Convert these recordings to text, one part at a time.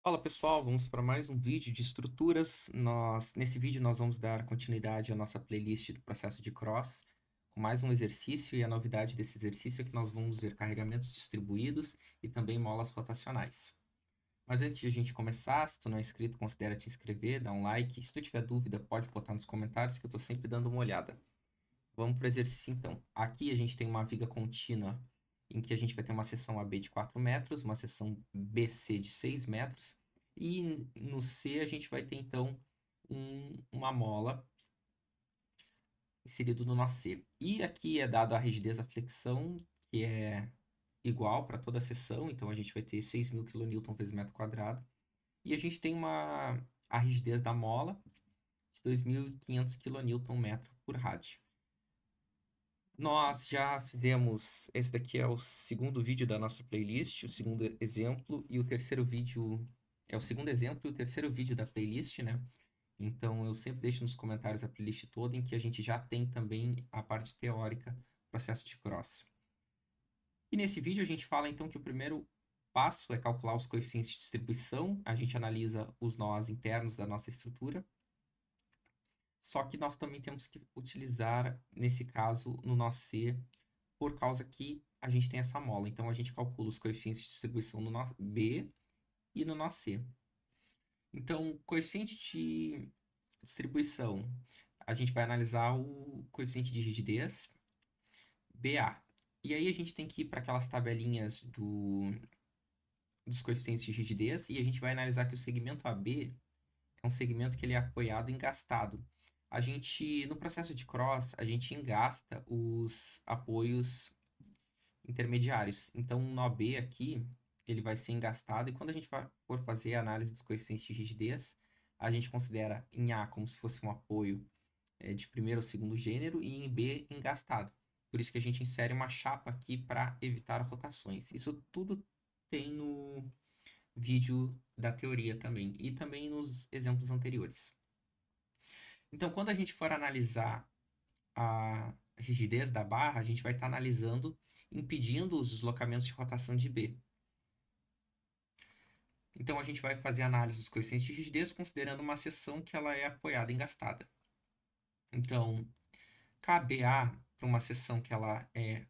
Fala pessoal, vamos para mais um vídeo de estruturas. Nesse vídeo nós vamos dar continuidade à nossa playlist do processo de cross, com mais um exercício, e a novidade desse exercício é que nós vamos ver carregamentos distribuídos e também molas rotacionais. Mas antes de a gente começar, se tu não é inscrito, considera te inscrever, dá um like. Se tu tiver dúvida, pode botar nos comentários que eu estou sempre dando uma olhada. Vamos para o exercício então. Aqui a gente tem uma viga contínua em que a gente vai ter uma seção AB de 4 metros, uma seção BC de 6 metros, e no C a gente vai ter então uma mola inserido no nó C. E aqui é dado a rigidez da flexão, que é igual para toda a seção, então a gente vai ter 6.000 kN vezes metro quadrado. E a gente tem a rigidez da mola de 2.500 kN por rádio. Nós já fizemos. Esse daqui é o segundo vídeo da nossa playlist, o segundo exemplo, e o terceiro vídeo. É o segundo exemplo e o terceiro vídeo da playlist, né? Então eu sempre deixo nos comentários a playlist toda, em que a gente já tem também a parte teórica, processo de cross. E nesse vídeo a gente fala então que o primeiro passo é calcular os coeficientes de distribuição, a gente analisa os nós internos da nossa estrutura. Só que nós também temos que utilizar, nesse caso, no nó C, por causa que a gente tem essa mola. Então, a gente calcula os coeficientes de distribuição no nó B e no nó C. Então, coeficiente de distribuição, a gente vai analisar o coeficiente de rigidez, BA. E aí a gente tem que ir para aquelas tabelinhas dos coeficientes de rigidez e a gente vai analisar que o segmento AB é um segmento que ele é apoiado e engastado. No processo de cross, a gente engasta os apoios intermediários. Então, o nó B aqui, ele vai ser engastado, e quando a gente for fazer a análise dos coeficientes de rigidez, a gente considera em A como se fosse um apoio de primeiro ou segundo gênero, e em B engastado. Por isso que a gente insere uma chapa aqui para evitar rotações. Isso tudo tem no vídeo da teoria também, e também nos exemplos anteriores. Então, quando a gente for analisar a rigidez da barra, a gente vai estar analisando, impedindo os deslocamentos de rotação de B. Então, a gente vai fazer a análise dos coeficientes de rigidez considerando uma seção que ela é apoiada e engastada. Então, KBA para uma seção que ela é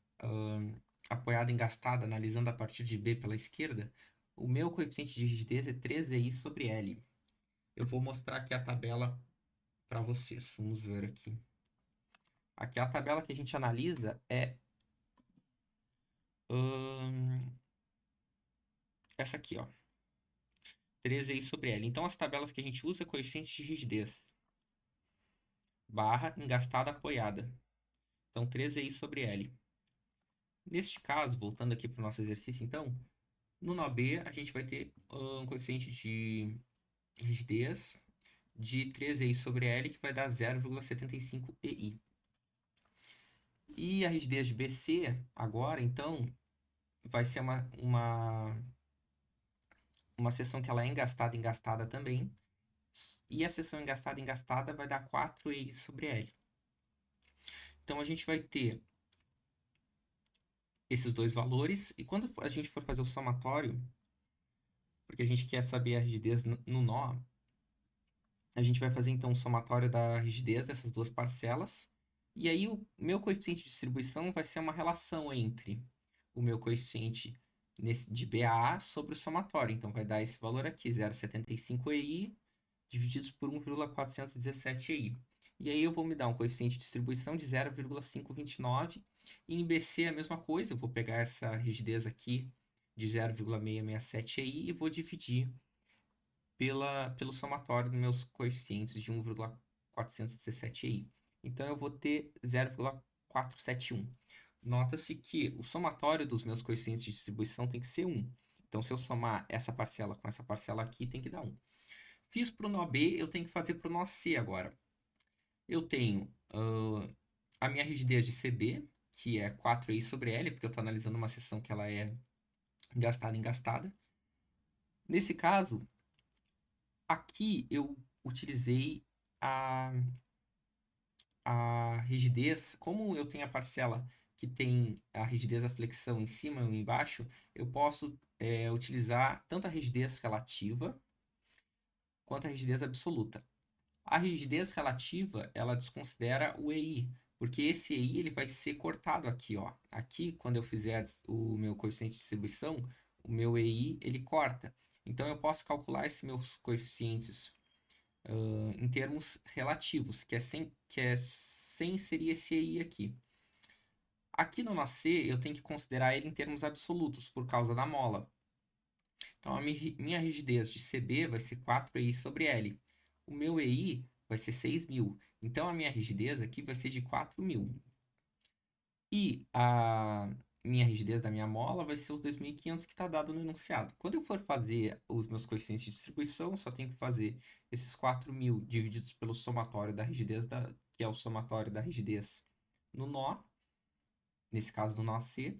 apoiada e engastada, analisando a partir de B pela esquerda, o meu coeficiente de rigidez é 3EI sobre L. Eu vou mostrar aqui a tabela para vocês. Vamos ver aqui. Aqui a tabela que a gente analisa é essa aqui, ó. 13 aí sobre L. Então, as tabelas que a gente usa é coeficiente de rigidez, barra, engastada, apoiada. Então, 13 aí sobre L. Neste caso, voltando aqui para o nosso exercício, então, no nó B, a gente vai ter um coeficiente de rigidez de 13 aí sobre L, que vai dar 0,75 EI. E a rigidez de BC, agora, então, vai ser uma seção que ela é engastada, engastada também. E a seção engastada, engastada vai dar 4 EI sobre L. Então, a gente vai ter esses dois valores, e quando a gente for fazer o somatório, porque a gente quer saber a rigidez no nó, a gente vai fazer então o somatório da rigidez dessas duas parcelas, e aí o meu coeficiente de distribuição vai ser uma relação entre o meu coeficiente de BAA sobre o somatório. Então vai dar esse valor aqui, 0,75 EI divididos por 1,417 EI. E aí eu vou me dar um coeficiente de distribuição de 0,529. E em BC é a mesma coisa, eu vou pegar essa rigidez aqui de 0,667 EI e vou dividir pelo somatório dos meus coeficientes de 1,417 EI. Então eu vou ter 0,471. Nota-se que o somatório dos meus coeficientes de distribuição tem que ser 1. Então, se eu somar essa parcela com essa parcela aqui, tem que dar 1. Fiz para o nó B, eu tenho que fazer para o nó C agora. Eu tenho a minha rigidez de CB, que é 4I sobre L, porque eu estou analisando uma seção que ela é engastada, engastada. Nesse caso, aqui eu utilizei a, a rigidez, como eu tenho a parcela que tem a rigidez da flexão em cima e embaixo, eu posso utilizar tanto a rigidez relativa quanto a rigidez absoluta. A rigidez relativa, ela desconsidera o EI, porque esse EI ele vai ser cortado aqui, ó. Aqui, quando eu fizer o meu coeficiente de distribuição, o meu EI ele corta. Então, eu posso calcular esses meus coeficientes em termos relativos, que é sem inserir esse EI aqui. Aqui no nosso C, eu tenho que considerar ele em termos absolutos, por causa da mola. Então, a minha rigidez de CB vai ser 4EI sobre L. O meu EI vai ser 6.000. Então, a minha rigidez aqui vai ser de 4.000. E a minha rigidez da minha mola vai ser os 2.500 que está dado no enunciado. Quando eu for fazer os meus coeficientes de distribuição, eu só tenho que fazer esses 4.000 divididos pelo somatório da rigidez, que é o somatório da rigidez no nó, nesse caso do nó C,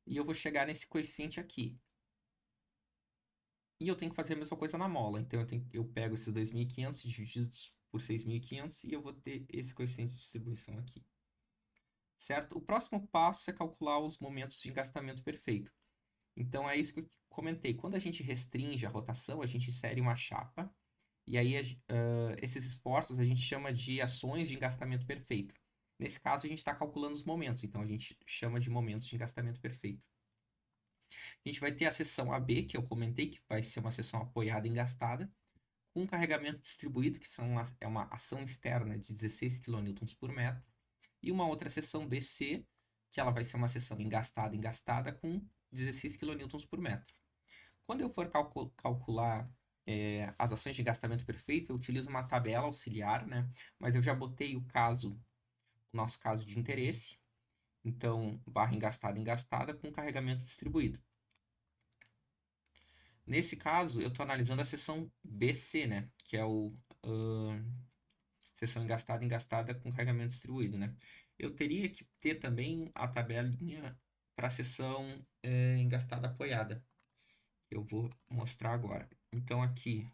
e eu vou chegar nesse coeficiente aqui. E eu tenho que fazer a mesma coisa na mola. Então, eu pego esses 2.500 divididos por 6.500 e eu vou ter esse coeficiente de distribuição aqui. Certo? O próximo passo é calcular os momentos de engastamento perfeito. Então, é isso que eu comentei. Quando a gente restringe a rotação, a gente insere uma chapa. E aí, esses esforços a gente chama de ações de engastamento perfeito. Nesse caso, a gente está calculando os momentos. Então, a gente chama de momentos de engastamento perfeito. A gente vai ter a seção AB, que eu comentei, que vai ser uma seção apoiada e engastada, com carregamento distribuído, que é uma ação externa de 16 kN por metro, e uma outra seção BC, que ela vai ser uma seção engastada com 16 kN por metro. Quando eu for calcular as ações de engastamento perfeito, eu utilizo uma tabela auxiliar, né? Mas eu já botei o nosso caso de interesse, então barra engastada com carregamento distribuído. Nesse caso, eu estou analisando a seção BC, né? Que é seção engastada com carregamento distribuído, né? Eu teria que ter também a tabelinha para a seção engastada apoiada. Eu vou mostrar agora. Então, aqui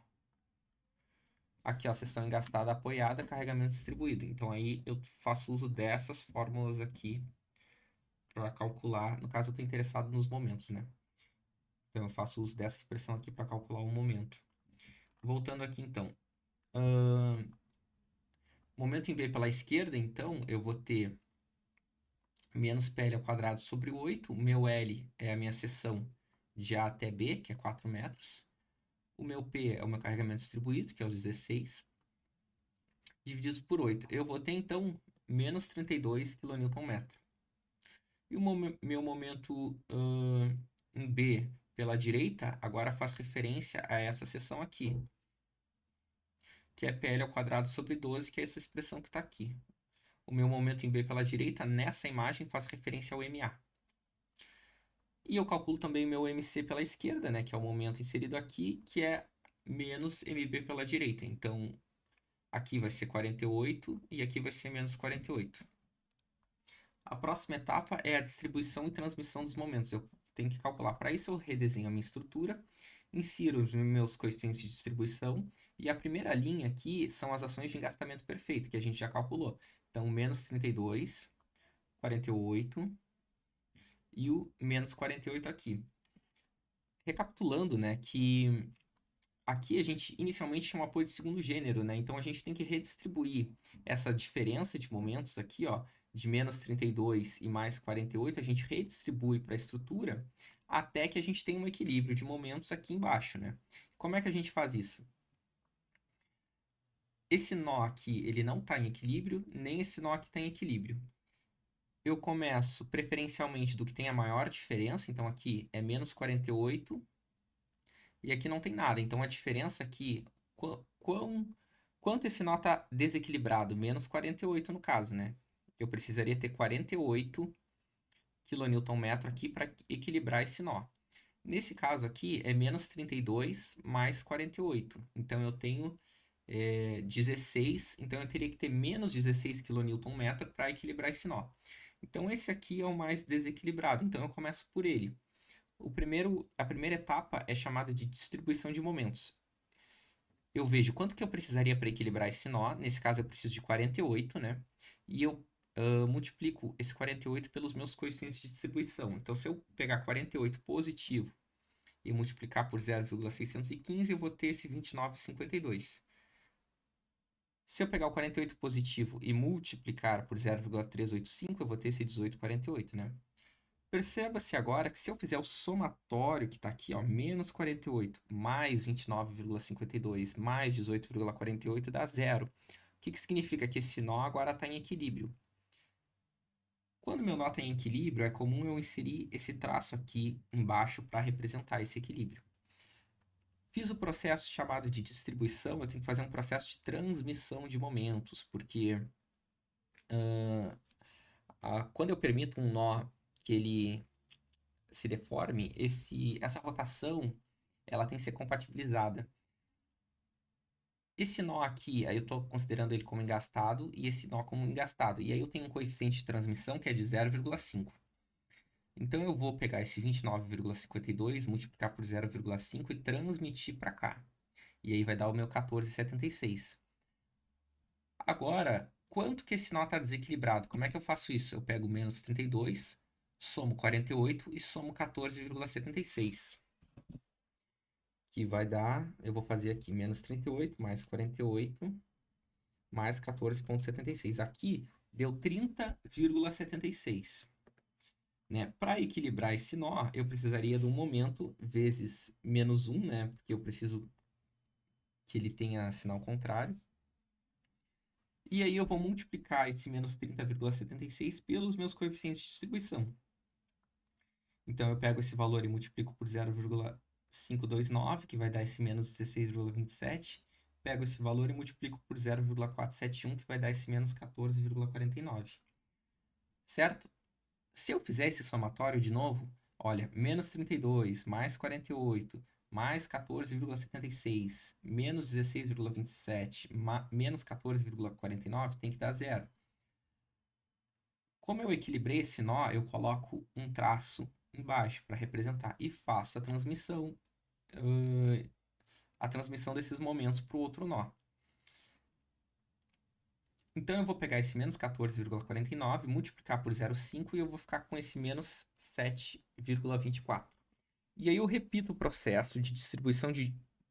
ó, a seção engastada apoiada, carregamento distribuído. Então, aí eu faço uso dessas fórmulas aqui para calcular. No caso, eu estou interessado nos momentos, né? Então, eu faço uso dessa expressão aqui para calcular o momento. Voltando aqui, então. Momento em B pela esquerda, então, eu vou ter menos PL ao quadrado sobre 8. O meu L é a minha seção de A até B, que é 4 metros. O meu P é o meu carregamento distribuído, que é o 16, dividido por 8. Eu vou ter, então, menos 32 kN. E o meu momento em B pela direita, agora faz referência a essa seção aqui, que é PL ao quadrado sobre 12, que é essa expressão que está aqui. O meu momento em B pela direita, nessa imagem, faz referência ao MA. E eu calculo também o meu MC pela esquerda, né, que é o momento inserido aqui, que é menos MB pela direita. Então, aqui vai ser 48 e aqui vai ser menos 48. A próxima etapa é a distribuição e transmissão dos momentos. Eu tenho que calcular. Para isso, eu redesenho a minha estrutura, insiro os meus coeficientes de distribuição, e a primeira linha aqui são as ações de engastamento perfeito, que a gente já calculou. Então, menos 32, 48 e o menos 48 aqui. Recapitulando, né, que aqui a gente inicialmente tinha um apoio de segundo gênero, né? Então a gente tem que redistribuir essa diferença de momentos aqui, ó, de menos 32 e mais 48, a gente redistribui para a estrutura até que a gente tenha um equilíbrio de momentos aqui embaixo, né? Como é que a gente faz isso? Esse nó aqui, ele não está em equilíbrio, nem esse nó aqui está em equilíbrio. Eu começo preferencialmente do que tem a maior diferença, então aqui é menos 48 e aqui não tem nada. Então a diferença aqui, quanto esse nó está desequilibrado? Menos 48 no caso, né? Eu precisaria ter 48 kN aqui para equilibrar esse nó. Nesse caso aqui é menos 32 mais 48. Então eu tenho 16, então eu teria que ter menos 16 kN para equilibrar esse nó. Então esse aqui é o mais desequilibrado, então eu começo por ele. A primeira etapa é chamada de distribuição de momentos. Eu vejo quanto que eu precisaria para equilibrar esse nó. Nesse caso, eu preciso de 48, né? E eu multiplico esse 48 pelos meus coeficientes de distribuição. Então, se eu pegar 48 positivo e multiplicar por 0,615, eu vou ter esse 29,52. Se eu pegar o 48 positivo e multiplicar por 0,385, eu vou ter esse 18,48, né? Perceba-se agora que se eu fizer o somatório que está aqui, ó, menos 48 mais 29,52 mais 18,48 dá zero. O que significa? Que esse nó agora está em equilíbrio. Quando meu nó está em equilíbrio, é comum eu inserir esse traço aqui embaixo para representar esse equilíbrio. Fiz o processo chamado de distribuição, eu tenho que fazer um processo de transmissão de momentos, porque quando eu permito um nó que ele se deforme, essa rotação ela tem que ser compatibilizada. Esse nó aqui, aí eu estou considerando ele como engastado e esse nó como engastado. E aí eu tenho um coeficiente de transmissão que é de 0,5. Então eu vou pegar esse 29,52, multiplicar por 0,5 e transmitir para cá. E aí vai dar o meu 14,76. Agora, quanto que esse nó está desequilibrado? Como é que eu faço isso? Eu pego menos 32, somo 48 e somo 14,76. Que vai dar, eu vou fazer aqui menos 38 mais 48 mais 14,76. Aqui deu 30,76. Né? Para equilibrar esse nó, eu precisaria de um momento vezes menos 1, né? Porque eu preciso que ele tenha sinal contrário. E aí eu vou multiplicar esse menos 30,76 pelos meus coeficientes de distribuição. Então eu pego esse valor e multiplico por 0,529, que vai dar esse menos 16,27. Pego esse valor e multiplico por 0,471, que vai dar esse menos 14,49. Certo? Se eu fizer esse somatório de novo, olha, menos 32, mais 48, mais 14,76, menos 16,27, menos 14,49, tem que dar zero. Como eu equilibrei esse nó, eu coloco um traço embaixo para representar e faço a transmissão desses momentos para o outro nó. Então eu vou pegar esse menos 14,49, multiplicar por 0,5 e eu vou ficar com esse menos 7,24. E aí eu repito o processo de distribuição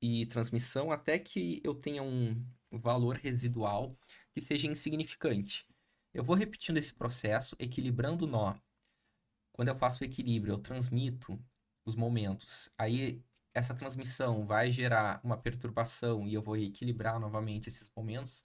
e transmissão até que eu tenha um valor residual que seja insignificante. Eu vou repetindo esse processo, equilibrando o nó. Quando eu faço o equilíbrio, eu transmito os momentos. Aí essa transmissão vai gerar uma perturbação e eu vou equilibrar novamente esses momentos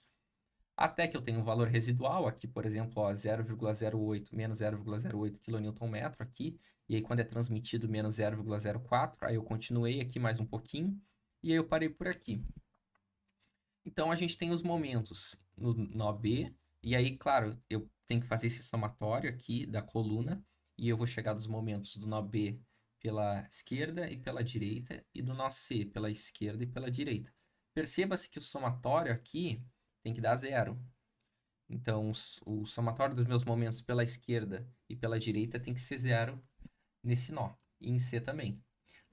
até que eu tenha um valor residual aqui, por exemplo, 0,08 menos 0,08 kNm aqui, e aí quando é transmitido menos 0,04, aí eu continuei aqui mais um pouquinho, e aí eu parei por aqui. Então a gente tem os momentos no nó B, e aí, claro, eu tenho que fazer esse somatório aqui da coluna, e eu vou chegar dos momentos do nó B pela esquerda e pela direita, e do nó C pela esquerda e pela direita. Perceba-se que o somatório aqui tem que dar zero. Então, o somatório dos meus momentos pela esquerda e pela direita tem que ser zero nesse nó. E em C também.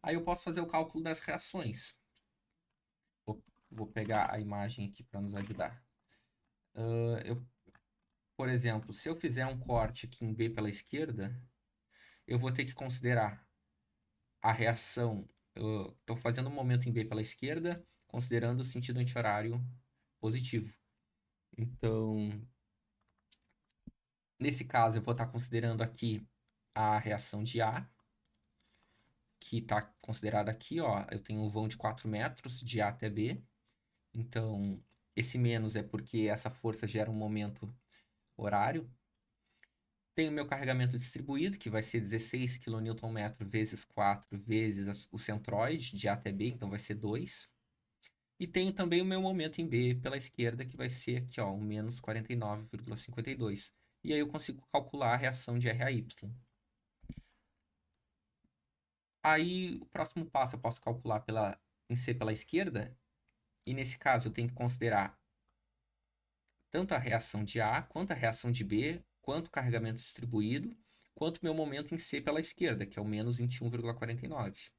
Aí eu posso fazer o cálculo das reações. Vou pegar a imagem aqui para nos ajudar. Por exemplo, se eu fizer um corte aqui em B pela esquerda, eu vou ter que considerar a reação. Estou fazendo um momento em B pela esquerda, considerando o sentido anti-horário positivo. Então, nesse caso, eu vou estar considerando aqui a reação de A, que está considerada aqui, ó. Eu tenho um vão de 4 metros, de A até B. Então, esse menos é porque essa força gera um momento horário. Tenho o meu carregamento distribuído, que vai ser 16 kNm vezes 4 vezes o centroide, de A até B, então vai ser 2. E tenho também o meu momento em B pela esquerda, que vai ser aqui, ó, um menos 49,52. E aí eu consigo calcular a reação de RAY. Aí, o próximo passo eu posso calcular em C pela esquerda, e nesse caso eu tenho que considerar tanto a reação de A, quanto a reação de B, quanto o carregamento distribuído, quanto meu momento em C pela esquerda, que é o menos 21,49.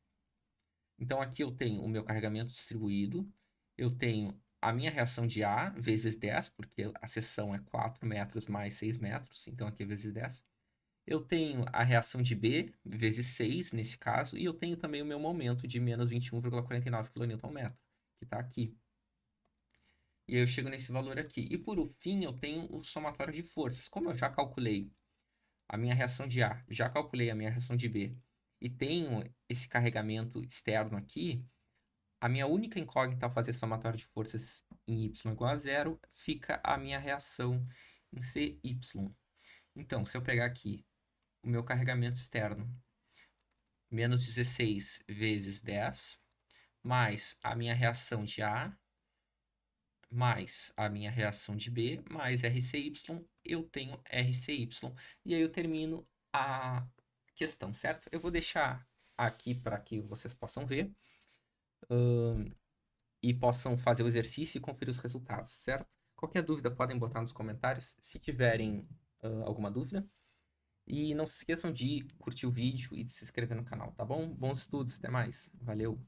Então aqui eu tenho o meu carregamento distribuído, eu tenho a minha reação de A vezes 10, porque a seção é 4 metros mais 6 metros, então aqui é vezes 10. Eu tenho a reação de B vezes 6, nesse caso, e eu tenho também o meu momento de menos 21,49 kN, que está aqui. E aí eu chego nesse valor aqui. E por fim, eu tenho o somatório de forças. Como eu já calculei a minha reação de A, já calculei a minha reação de B, e tenho esse carregamento externo aqui, a minha única incógnita ao fazer somatório de forças em y igual a zero, fica a minha reação em cy. Então, se eu pegar aqui o meu carregamento externo, menos 16 vezes 10, mais a minha reação de A, mais a minha reação de B, mais RCY, eu tenho RCY. E aí eu termino a questão, certo? Eu vou deixar aqui para que vocês possam ver e possam fazer o exercício e conferir os resultados, certo? Qualquer dúvida podem botar nos comentários, se tiverem alguma dúvida. E não se esqueçam de curtir o vídeo e de se inscrever no canal, tá bom? Bons estudos, até mais. Valeu!